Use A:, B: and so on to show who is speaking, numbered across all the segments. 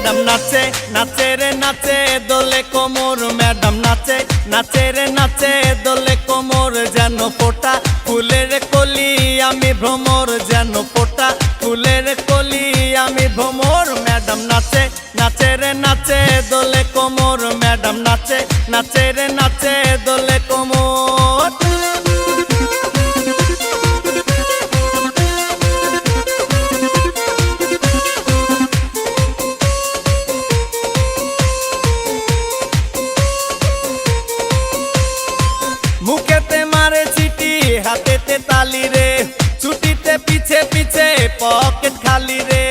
A: Madam নাচে নাচে রে নাচে দোলে কোমর ম্যাডাম নাচে নাচে রে নাচে দোলে কোমর যেন ফোটা ফুলের কলি আমি ভ্রমর যেন ফোটা ফুলের কলি আমি ভ্রমর ম্যাডাম নাচে নাচে রে নাচে দোলে কোমর ম্যাডাম নাচে নাচে রে নাচে দোলে কোমর। মুখেতে মারে চিটি হাতেতে তালি রে ছুটিতে পিছে পিছে পকেট খালি রে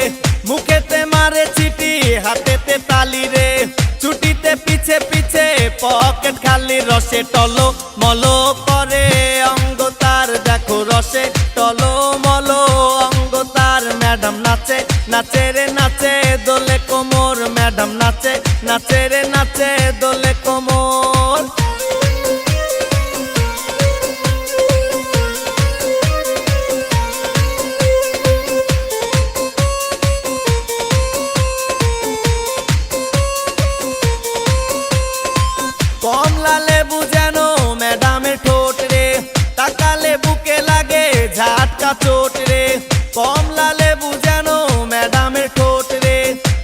A: মুখেতে মারে চিটি হাতেতে তালি রে ছুটিতে পিছে পিছে পকেট খালি রসে টলো মলো করে অঙ্গ তার দেখো রসে টলো মলো অঙ্গ তার ম্যাডাম নাচে নাচে রে নাচে দোলে কোমর ম্যাডাম নাচে নাচে রে নাচে দোলে কোমর। কমলা লেবু যেন ম্যাডামের ঠোঁট রে তাকালে বুকে লাগে ঝাটকা চোট রে কমলা লেবু যেন ম্যাডামের ঠোঁট রে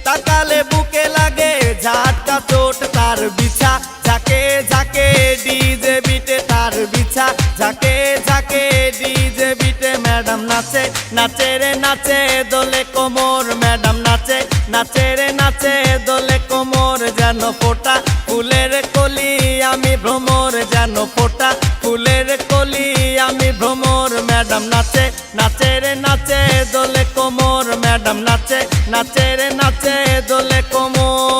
A: তাকালে বুকে লাগে ঝাটকা চোট তার বিছা ঝাঁকে ঝাঁকে ডিজে বিটে তার বিছা ঝাঁকে ঝাঁকে ডিজে বিটে ম্যাডাম নাচে নাচে রে নাচে দোলে কোমর ম্যাডাম নাচে নাচে রে নাচে দোলে কোমর যেন ফোটা ফুলের কলি আমি ভ্রমর যেন ফোটা ফুলের কলি আমি ভ্রমর ম্যাডাম নাচে নাচে রে নাচে দোলে কোমর ম্যাডাম নাচে নাচে রে নাচে দোলে কোমর।